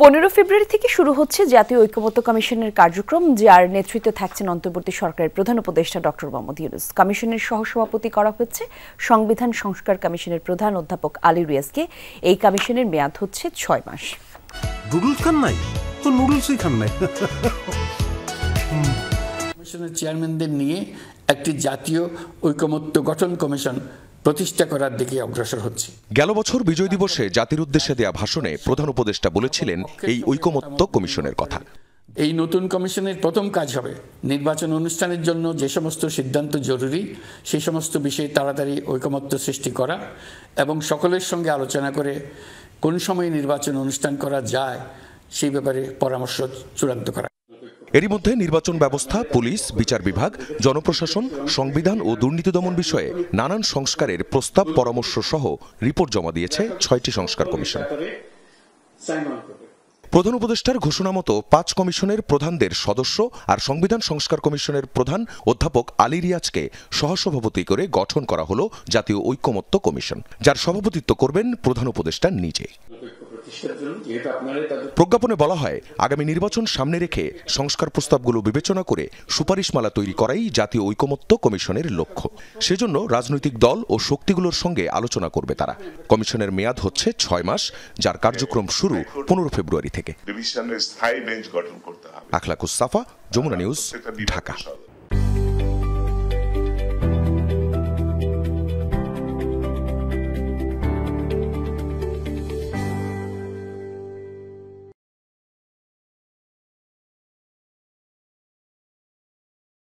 15 ফেব্রুয়ারি থেকে শুরু হচ্ছে জাতীয় ঐক্যমত্য কমিশনের কার্যক্রম, যার নেতৃত্বে থাকছেন অন্তর্বর্তী সরকারের প্রধান উপদেষ্টা ডক্টর মোহাম্মদ ইউনূস। কমিশনের সহসভাপতি করা হচ্ছে সংবিধান সংস্কার কমিশনের প্রধান অধ্যাপক আলী রিয়াজকে। এই কমিশনের মেয়াদ হচ্ছে 6 মাস। নুডলস খান নাই তো নুডলসই খান নাই। কমিশনের চেয়ারম্যানদের নিয়ে একটি জাতীয় ঐক্যমত্য গঠন কমিশন প্রতিষ্ঠা করার দিকে অগ্রসর হচ্ছে। গেল বছর বিজয় দিবসে জাতির উদ্দেশ্যে দেয়া ভাষণে প্রধান উপদেষ্টা বলেছিলেন এই ঐক্যমত্য কমিশনের কথা। এই নতুন কমিশনের প্রথম কাজ হবে নির্বাচন অনুষ্ঠানের জন্য যে সমস্ত সিদ্ধান্ত জরুরি সেই সমস্ত বিষয়ে তাড়াতাড়ি ঐক্যমত্য সৃষ্টি করা এবং সকলের সঙ্গে আলোচনা করে কোন সময় নির্বাচন অনুষ্ঠান করা যায় সেই ব্যাপারে পরামর্শ চূড়ান্ত করা। এরই মধ্যে নির্বাচন ব্যবস্থা, পুলিশ, বিচার বিভাগ, জনপ্রশাসন, সংবিধান ও দুর্নীতি দমন বিষয়ে নানান সংস্কারের প্রস্তাব পরামর্শ সহ রিপোর্ট জমা দিয়েছে 6টি সংস্কার কমিশন। প্রধান উপদেষ্টার ঘোষণা মতো 5 কমিশনের প্রধানদের সদস্য আর সংবিধান সংস্কার কমিশনের প্রধান অধ্যাপক আলী রিয়াজকে সহসভাপতি করে গঠন করা হলো জাতীয় ঐক্যমত্য কমিশন, যার সভাপতিত্ব করবেন প্রধান উপদেষ্টা নিজে। প্রজ্ঞাপনে বলা হয়, আগামী নির্বাচন সামনে রেখে সংস্কার প্রস্তাবগুলো বিবেচনা করে সুপারিশমালা তৈরি করাই জাতীয় ঐক্যমত্য কমিশনের লক্ষ্য। সেজন্য রাজনৈতিক দল ও শক্তিগুলোর সঙ্গে আলোচনা করবে তারা। কমিশনের মেয়াদ হচ্ছে 6 মাস, যার কার্যক্রম শুরু 15 ফেব্রুয়ারি থেকে। ডিভিশনের স্থায়ী বেঞ্চ গঠন করতে হবে। আখলাকুস সাফা, যমুনা নিউজ, ঢাকা।